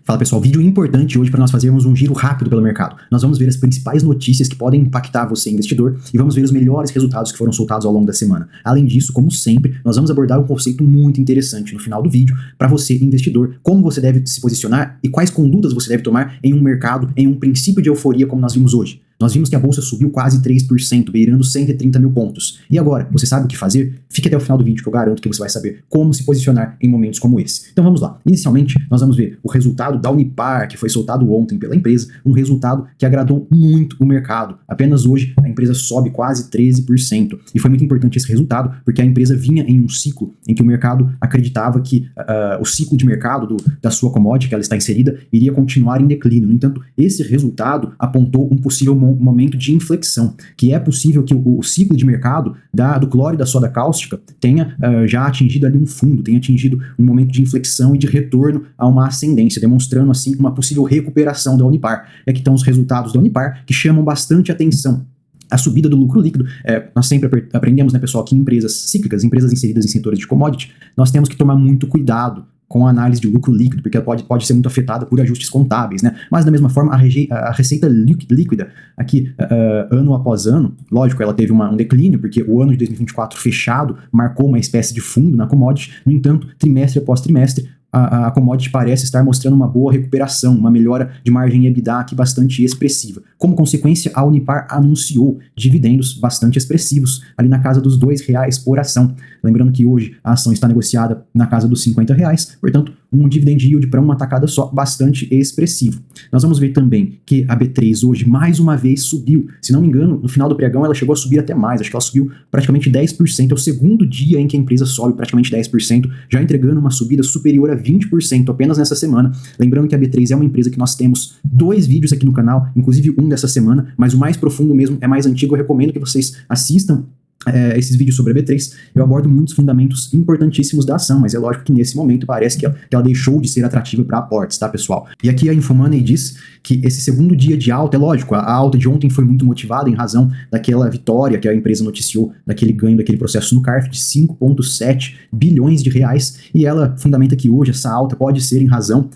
Fala pessoal, vídeo importante hoje para nós fazermos um giro rápido pelo mercado. Nós vamos ver as principais notícias que podem impactar você, investidor, e vamos ver os melhores resultados que foram soltados ao longo da semana. Além disso, como sempre, nós vamos abordar um conceito muito interessante no final do vídeo para você, investidor, como você deve se posicionar e quais condutas você deve tomar em um mercado, em um princípio de euforia como nós vimos hoje. Nós vimos que a bolsa subiu quase 3%, beirando 130 mil pontos. E agora, você sabe o que fazer? Fique até o final do vídeo que eu garanto que você vai saber como se posicionar em momentos como esse. Então vamos lá. Inicialmente, nós vamos ver o resultado da Unipar, que foi soltado ontem pela empresa, um resultado que agradou muito o mercado. Apenas hoje, a empresa sobe quase 13%. E foi muito importante esse resultado, porque a empresa vinha em um ciclo em que o mercado acreditava que o ciclo de mercado da sua commodity, que ela está inserida, iria continuar em declínio. No entanto, esse resultado apontou um possível momento de inflexão, que é possível que o ciclo de mercado do cloro e da soda cáustica tenha já atingido ali um fundo, tenha atingido um momento de inflexão e de retorno a uma ascendência, demonstrando assim uma possível recuperação da Unipar. E aqui estão os resultados da Unipar, que chamam bastante atenção. A subida do lucro líquido, nós sempre aprendemos, né, pessoal, que em empresas cíclicas, empresas inseridas em setores de commodity, nós temos que tomar muito cuidado com a análise de lucro líquido, porque ela pode ser muito afetada por ajustes contábeis, né? Mas da mesma forma, a receita líquida, aqui, ano após ano, lógico, ela teve um declínio, porque o ano de 2024 fechado marcou uma espécie de fundo na commodity. No entanto, trimestre após trimestre, a commodity parece estar mostrando uma boa recuperação, uma melhora de margem EBITDA aqui bastante expressiva. Como consequência, a Unipar anunciou dividendos bastante expressivos, ali na casa dos R$2 por ação. Lembrando que hoje a ação está negociada na casa dos R$50, portanto, um dividend yield para uma tacada só bastante expressivo. Nós vamos ver também que a B3 hoje mais uma vez subiu. Se não me engano, no final do pregão ela chegou a subir até mais, acho que ela subiu praticamente 10%. É o segundo dia em que a empresa sobe praticamente 10%, já entregando uma subida superior a 20% apenas nessa semana. Lembrando que a B3 é uma empresa que nós temos 2 vídeos aqui no canal, inclusive um dessa semana, mas o mais profundo mesmo é mais antigo. Eu recomendo que vocês assistam esses vídeos sobre a B3. Eu abordo muitos fundamentos importantíssimos da ação, mas é lógico que nesse momento parece que ela deixou de ser atrativa para aportes, tá, pessoal? E aqui a Infomoney diz que esse segundo dia de alta, é lógico, a alta de ontem foi muito motivada em razão daquela vitória que a empresa noticiou, daquele ganho, daquele processo no CARF de 5,7 bilhões de reais, e ela fundamenta que hoje essa alta pode ser em razão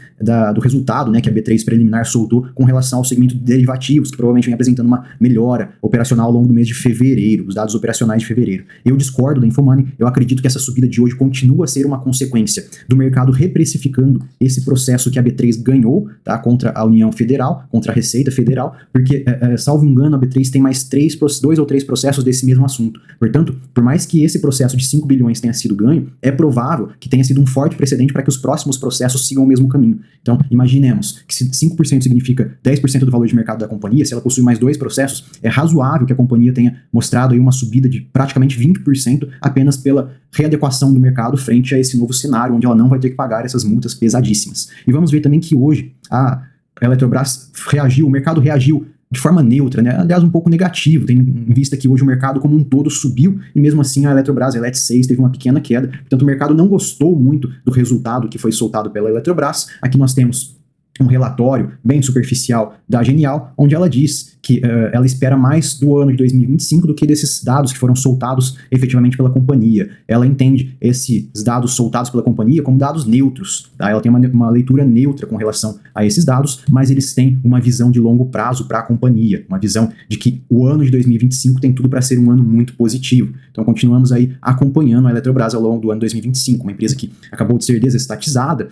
do resultado, né, que a B3 preliminar soltou com relação ao segmento de derivativos, que provavelmente vem apresentando uma melhora operacional ao longo do mês de fevereiro, os dados operacionais de fevereiro. Eu discordo da Infomoney, eu acredito que essa subida de hoje continua a ser uma consequência do mercado reprecificando esse processo que a B3 ganhou, tá, contra a União Federal, contra a Receita Federal, porque, salvo engano, a B3 tem mais 2 ou 3 processos desse mesmo assunto. Portanto, por mais que esse processo de 5 bilhões tenha sido ganho, é provável que tenha sido um forte precedente para que os próximos processos sigam o mesmo caminho. Então, imaginemos que se 5% significa 10% do valor de mercado da companhia, se ela possui mais 2 processos, é razoável que a companhia tenha mostrado aí uma subida de praticamente 20% apenas pela readequação do mercado frente a esse novo cenário, onde ela não vai ter que pagar essas multas pesadíssimas. E vamos ver também que hoje a Eletrobras reagiu, o mercado reagiu de forma neutra, né? Aliás, um pouco negativo, tendo em vista que hoje o mercado como um todo subiu e mesmo assim a Eletrobras, a ELET6, teve uma pequena queda. Portanto, o mercado não gostou muito do resultado que foi soltado pela Eletrobras. Aqui nós temos um relatório bem superficial da Genial, onde ela diz que ela espera mais do ano de 2025 do que desses dados que foram soltados efetivamente pela companhia. Ela entende esses dados soltados pela companhia como dados neutros, tá? Ela tem uma leitura neutra com relação a esses dados, mas eles têm uma visão de longo prazo para a companhia, uma visão de que o ano de 2025 tem tudo para ser um ano muito positivo. Então continuamos aí acompanhando a Eletrobras ao longo do ano 2025, uma empresa que acabou de ser desestatizada,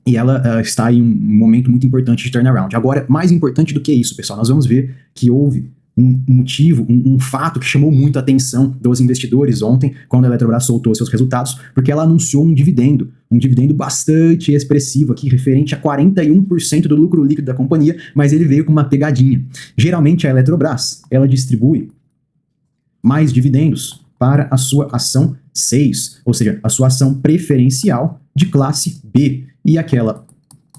e ela está em um momento muito importante de turnaround. Agora, mais importante do que isso, pessoal, nós vamos ver que houve um motivo, um fato que chamou muito a atenção dos investidores ontem, quando a Eletrobras soltou seus resultados, porque ela anunciou um dividendo bastante expressivo aqui, referente a 41% do lucro líquido da companhia, mas ele veio com uma pegadinha. Geralmente a Eletrobras, ela distribui mais dividendos para a sua ação 6, ou seja, a sua ação preferencial de classe B. E aquela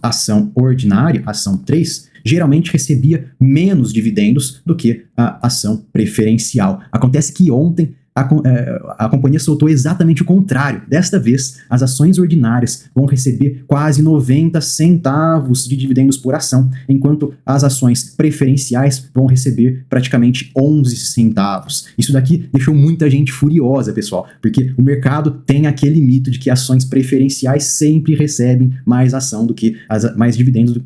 ação ordinária, ação 3, geralmente recebia menos dividendos do que a ação preferencial. Acontece que ontem a companhia soltou exatamente o contrário. Desta vez, as ações ordinárias vão receber quase 90 centavos de dividendos por ação, enquanto as ações preferenciais vão receber praticamente 11 centavos. Isso daqui deixou muita gente furiosa, pessoal, porque o mercado tem aquele mito de que ações preferenciais sempre recebem mais ação do que mais dividendos.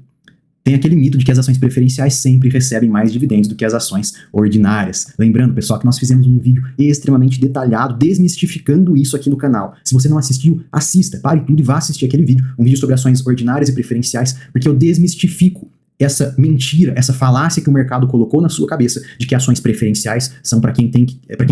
Tem aquele mito de que as ações preferenciais sempre recebem mais dividendos do que as ações ordinárias. Lembrando, pessoal, que nós fizemos um vídeo extremamente detalhado, desmistificando isso aqui no canal. Se você não assistiu, assista, pare tudo e vá assistir aquele vídeo, um vídeo sobre ações ordinárias e preferenciais, porque eu desmistifico essa mentira, essa falácia que o mercado colocou na sua cabeça de que ações preferenciais são para quem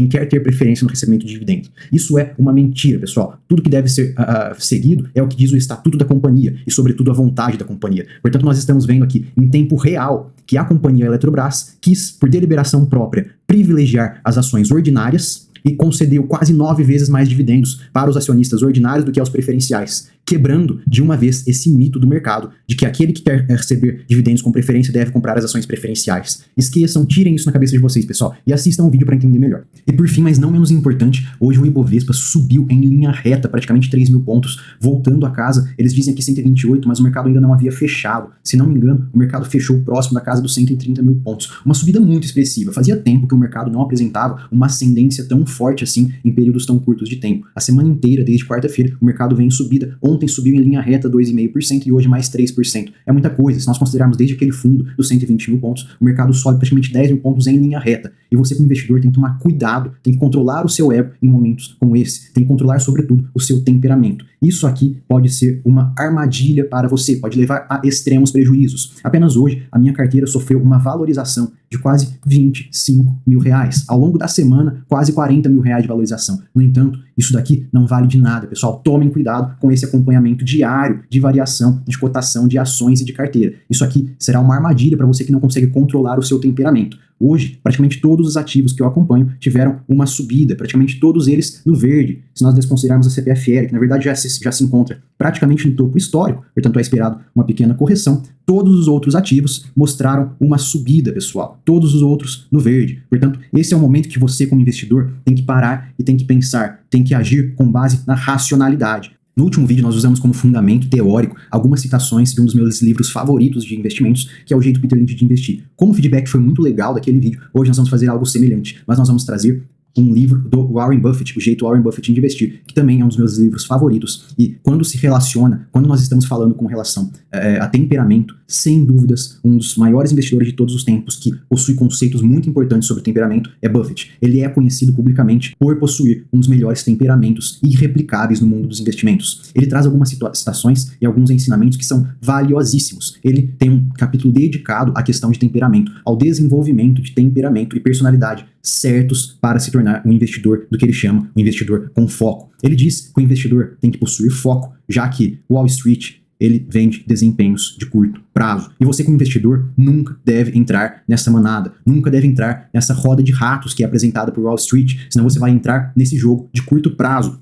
quer ter preferência no recebimento de dividendos. Isso é uma mentira, pessoal. Tudo que deve ser seguido é o que diz o estatuto da companhia e, sobretudo, a vontade da companhia. Portanto, nós estamos vendo aqui em tempo real que a companhia Eletrobras quis, por deliberação própria, privilegiar as ações ordinárias e concedeu quase 9 vezes mais dividendos para os acionistas ordinários do que aos preferenciais, quebrando de uma vez esse mito do mercado de que aquele que quer receber dividendos com preferência deve comprar as ações preferenciais. Esqueçam, tirem isso na cabeça de vocês, pessoal, e assistam o vídeo para entender melhor. E por fim, mas não menos importante, hoje o Ibovespa subiu em linha reta, praticamente 3 mil pontos, voltando a casa. Eles dizem aqui 128, mas o mercado ainda não havia fechado. Se não me engano, o mercado fechou próximo da casa dos 130 mil pontos. Uma subida muito expressiva. Fazia tempo que o mercado não apresentava uma ascendência tão forte assim em períodos tão curtos de tempo. A semana inteira, desde quarta-feira, o mercado vem em subida. Ontem subiu em linha reta 2,5% e hoje mais 3%. É muita coisa. Se nós considerarmos desde aquele fundo dos 120 mil pontos, o mercado sobe praticamente 10 mil pontos em linha reta. E você, como investidor, tem que tomar cuidado, tem que controlar o seu ego em momentos como esse. Tem que controlar, sobretudo, o seu temperamento. Isso aqui pode ser uma armadilha para você, pode levar a extremos prejuízos. Apenas hoje, a minha carteira sofreu uma valorização de quase 25 mil reais. Ao longo da semana, quase 40 mil reais de valorização. No entanto, isso daqui não vale de nada, pessoal. Tomem cuidado com esse acompanhamento diário de variação, de cotação de ações e de carteira. Isso aqui será uma armadilha para você que não consegue controlar o seu temperamento. Hoje, praticamente todos os ativos que eu acompanho tiveram uma subida, praticamente todos eles no verde. Se nós desconsiderarmos a CPFL, que na verdade já se encontra praticamente no topo histórico, portanto é esperado uma pequena correção, todos os outros ativos mostraram uma subida, pessoal. Todos os outros no verde. Portanto, esse é o momento que você, como investidor, tem que parar e tem que pensar, tem que agir com base na racionalidade. No último vídeo, nós usamos como fundamento teórico algumas citações de um dos meus livros favoritos de investimentos, que é O Jeito Peter Lynch de Investir. Como o feedback foi muito legal daquele vídeo, hoje nós vamos fazer algo semelhante, mas nós vamos trazer um livro do Warren Buffett, O Jeito Warren Buffett de Investir, que também é um dos meus livros favoritos. E quando se relaciona, quando nós estamos falando com relação a temperamento, sem dúvidas, um dos maiores investidores de todos os tempos que possui conceitos muito importantes sobre temperamento é Buffett. Ele é conhecido publicamente por possuir um dos melhores temperamentos irreplicáveis no mundo dos investimentos. Ele traz algumas citações e alguns ensinamentos que são valiosíssimos. Ele tem um capítulo dedicado à questão de temperamento, ao desenvolvimento de temperamento e personalidade certos para se tornar um investidor do que ele chama um investidor com foco. Ele diz que o investidor tem que possuir foco, já que Wall Street ele vende desempenhos de curto prazo. E você, como investidor, nunca deve entrar nessa manada, nunca deve entrar nessa roda de ratos que é apresentada por Wall Street, senão você vai entrar nesse jogo de curto prazo,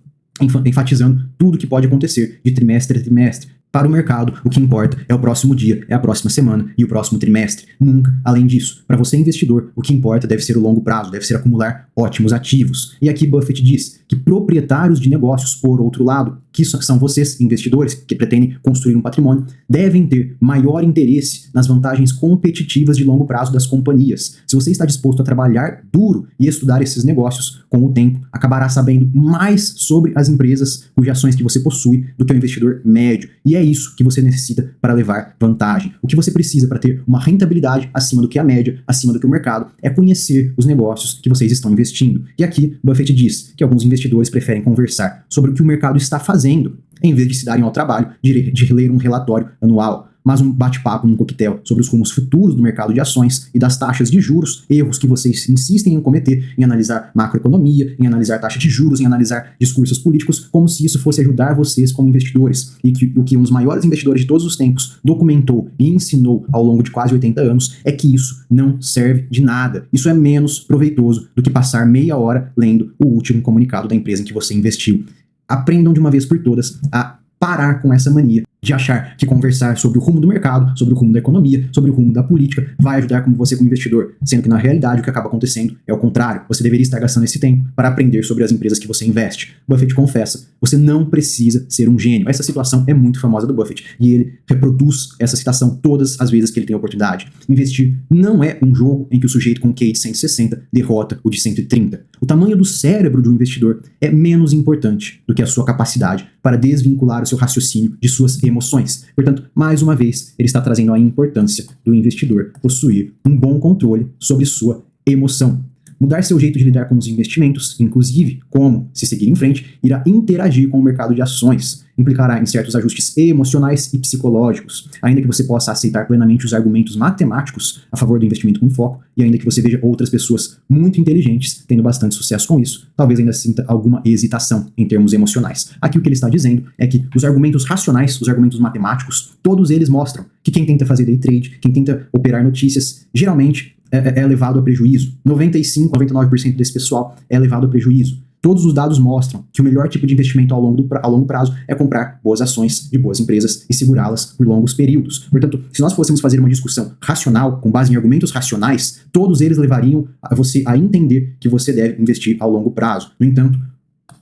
enfatizando tudo que pode acontecer de trimestre a trimestre. Para o mercado, o que importa é o próximo dia, é a próxima semana e o próximo trimestre. Nunca além disso. Para você, investidor, o que importa deve ser o longo prazo, deve ser acumular ótimos ativos. E aqui Buffett diz que proprietários de negócios, por outro lado, que são vocês, investidores, que pretendem construir um patrimônio, devem ter maior interesse nas vantagens competitivas de longo prazo das companhias. Se você está disposto a trabalhar duro e estudar esses negócios, com o tempo, acabará sabendo mais sobre as empresas cujas ações que você possui do que o investidor médio. E é isso que você necessita para levar vantagem. O que você precisa para ter uma rentabilidade acima do que a média, acima do que o mercado, é conhecer os negócios que vocês estão investindo. E aqui, Buffett diz que alguns investidores preferem conversar sobre o que o mercado está fazendo, em vez de se darem ao trabalho de ler um relatório anual. Mas um bate-papo num coquetel sobre os rumos futuros do mercado de ações e das taxas de juros, erros que vocês insistem em cometer, em analisar macroeconomia, em analisar taxa de juros, em analisar discursos políticos, como se isso fosse ajudar vocês como investidores. E que o que um dos maiores investidores de todos os tempos documentou e ensinou ao longo de quase 80 anos é que isso não serve de nada. Isso é menos proveitoso do que passar meia hora lendo o último comunicado da empresa em que você investiu. Aprendam de uma vez por todas a parar com essa mania de achar que conversar sobre o rumo do mercado, sobre o rumo da economia, sobre o rumo da política, vai ajudar como você como investidor, sendo que na realidade o que acaba acontecendo é o contrário. Você deveria estar gastando esse tempo para aprender sobre as empresas que você investe. Buffett confessa, você não precisa ser um gênio. Essa situação é muito famosa do Buffett e ele reproduz essa citação todas as vezes que ele tem a oportunidade. Investir não é um jogo em que o sujeito com QI de 160 derrota o de 130. O tamanho do cérebro de um investidor é menos importante do que a sua capacidade para desvincular o seu raciocínio de suas emoções. Portanto, mais uma vez, ele está trazendo a importância do investidor possuir um bom controle sobre sua emoção. Mudar seu jeito de lidar com os investimentos, inclusive como se seguir em frente, irá interagir com o mercado de ações, implicará em certos ajustes emocionais e psicológicos, ainda que você possa aceitar plenamente os argumentos matemáticos a favor do investimento com foco, e ainda que você veja outras pessoas muito inteligentes tendo bastante sucesso com isso, talvez ainda sinta alguma hesitação em termos emocionais. Aqui o que ele está dizendo é que os argumentos racionais, os argumentos matemáticos, todos eles mostram que quem tenta fazer day trade, quem tenta operar notícias, geralmente é levado a prejuízo. 95, 99% desse pessoal é levado a prejuízo. Todos os dados mostram que o melhor tipo de investimento a longo prazo é comprar boas ações de boas empresas e segurá-las por longos períodos. Portanto, se nós fôssemos fazer uma discussão racional, com base em argumentos racionais, todos eles levariam a você a entender que você deve investir ao longo prazo. No entanto,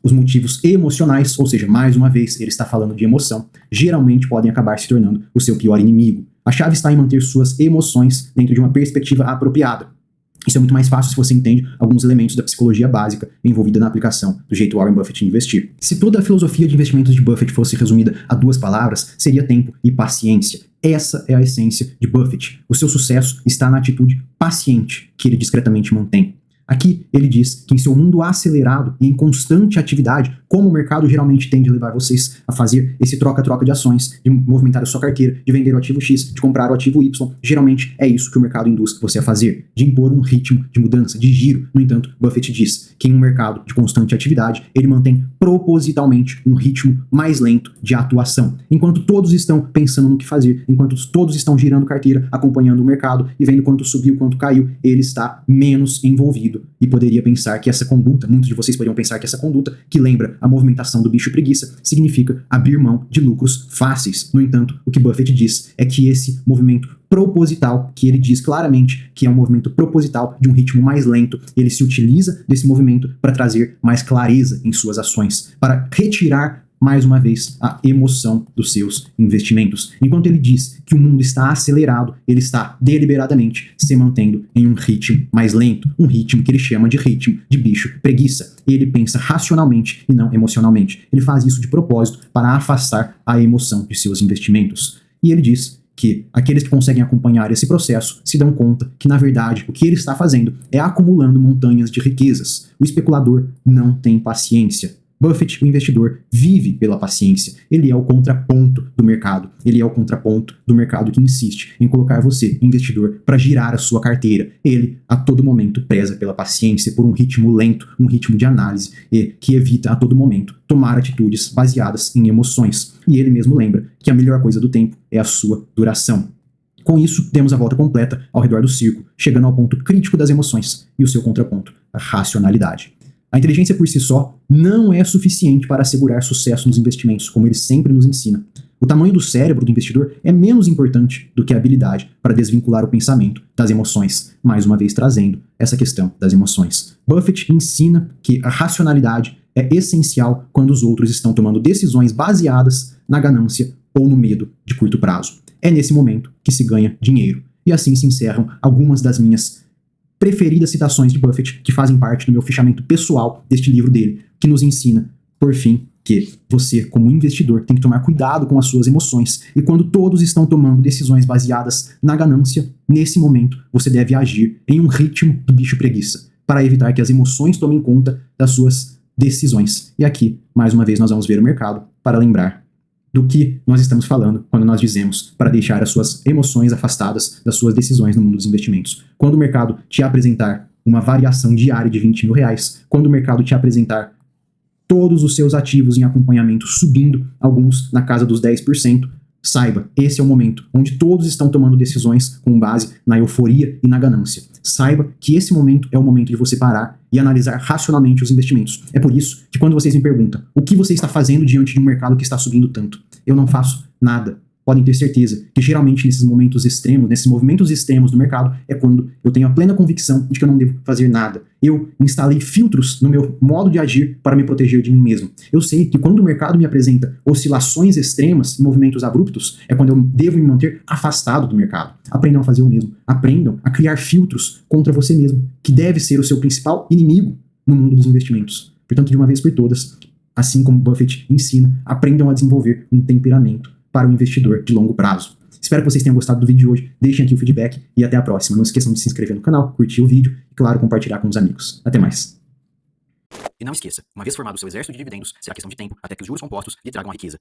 os motivos emocionais, ou seja, mais uma vez, ele está falando de emoção, geralmente podem acabar se tornando o seu pior inimigo. A chave está em manter suas emoções dentro de uma perspectiva apropriada. Isso é muito mais fácil se você entende alguns elementos da psicologia básica envolvida na aplicação do jeito Warren Buffett investir. Se toda a filosofia de investimentos de Buffett fosse resumida a duas palavras, seria tempo e paciência. Essa é a essência de Buffett. O seu sucesso está na atitude paciente que ele discretamente mantém. Aqui ele diz que em seu mundo acelerado e em constante atividade, como o mercado geralmente tende a levar vocês a fazer esse troca-troca de ações, de movimentar a sua carteira, de vender o ativo X, de comprar o ativo Y, geralmente é isso que o mercado induz você a fazer, de impor um ritmo de mudança, de giro. No entanto, Buffett diz que em um mercado de constante atividade, ele mantém propositalmente um ritmo mais lento de atuação. Enquanto todos estão pensando no que fazer, enquanto todos estão girando carteira, acompanhando o mercado e vendo quanto subiu, quanto caiu, ele está menos envolvido. E poderia pensar que essa conduta, muitos de vocês poderiam pensar que essa conduta, que lembra a movimentação do bicho preguiça, significa abrir mão de lucros fáceis. No entanto, o que Buffett diz é que esse movimento proposital, que ele diz claramente que é um movimento proposital de um ritmo mais lento, ele se utiliza desse movimento para trazer mais clareza em suas ações, para retirar mais uma vez, a emoção dos seus investimentos. Enquanto ele diz que o mundo está acelerado, ele está deliberadamente se mantendo em um ritmo mais lento, um ritmo que ele chama de ritmo de bicho preguiça. Ele pensa racionalmente e não emocionalmente. Ele faz isso de propósito para afastar a emoção de seus investimentos. E ele diz que aqueles que conseguem acompanhar esse processo se dão conta que, na verdade, o que ele está fazendo é acumulando montanhas de riquezas. O especulador não tem paciência. Buffett, o investidor, vive pela paciência. Ele é o contraponto do mercado. Ele é o contraponto do mercado que insiste em colocar você, investidor, para girar a sua carteira. Ele, a todo momento, preza pela paciência, por um ritmo lento, um ritmo de análise, e que evita, a todo momento, tomar atitudes baseadas em emoções. E ele mesmo lembra que a melhor coisa do tempo é a sua duração. Com isso, temos a volta completa ao redor do círculo, chegando ao ponto crítico das emoções e o seu contraponto, a racionalidade. A inteligência por si só não é suficiente para assegurar sucesso nos investimentos, como ele sempre nos ensina. O tamanho do cérebro do investidor é menos importante do que a habilidade para desvincular o pensamento das emoções, mais uma vez trazendo essa questão das emoções. Buffett ensina que a racionalidade é essencial quando os outros estão tomando decisões baseadas na ganância ou no medo de curto prazo. É nesse momento que se ganha dinheiro. E assim se encerram algumas das minhas preferidas citações de Buffett, que fazem parte do meu fichamento pessoal deste livro dele, que nos ensina, por fim, que você, como investidor, tem que tomar cuidado com as suas emoções, e quando todos estão tomando decisões baseadas na ganância, nesse momento você deve agir em um ritmo do bicho preguiça, para evitar que as emoções tomem conta das suas decisões. E aqui, mais uma vez, nós vamos ver o mercado para lembrar do que nós estamos falando quando nós dizemos para deixar as suas emoções afastadas das suas decisões no mundo dos investimentos. Quando o mercado te apresentar uma variação diária de R$20 mil, quando o mercado te apresentar todos os seus ativos em acompanhamento subindo, alguns na casa dos 10%, saiba, esse é o momento onde todos estão tomando decisões com base na euforia e na ganância. Saiba que esse momento é o momento de você parar e analisar racionalmente os investimentos. É por isso que quando vocês me perguntam o que você está fazendo diante de um mercado que está subindo tanto, eu não faço nada. Podem ter certeza que geralmente nesses momentos extremos, nesses movimentos extremos do mercado, é quando eu tenho a plena convicção de que eu não devo fazer nada. Eu instalei filtros no meu modo de agir para me proteger de mim mesmo. Eu sei que quando o mercado me apresenta oscilações extremas e movimentos abruptos, é quando eu devo me manter afastado do mercado. Aprendam a fazer o mesmo. Aprendam a criar filtros contra você mesmo, que deve ser o seu principal inimigo no mundo dos investimentos. Portanto, de uma vez por todas, assim como Buffett ensina, aprendam a desenvolver um temperamento para o investidor de longo prazo. Espero que vocês tenham gostado do vídeo de hoje. Deixem aqui o feedback e até a próxima. Não esqueçam de se inscrever no canal, curtir o vídeo e, claro, compartilhar com os amigos. Até mais. E não esqueça, uma vez formado o seu exército de dividendos, será questão de tempo até que os juros compostos lhe tragam a riqueza.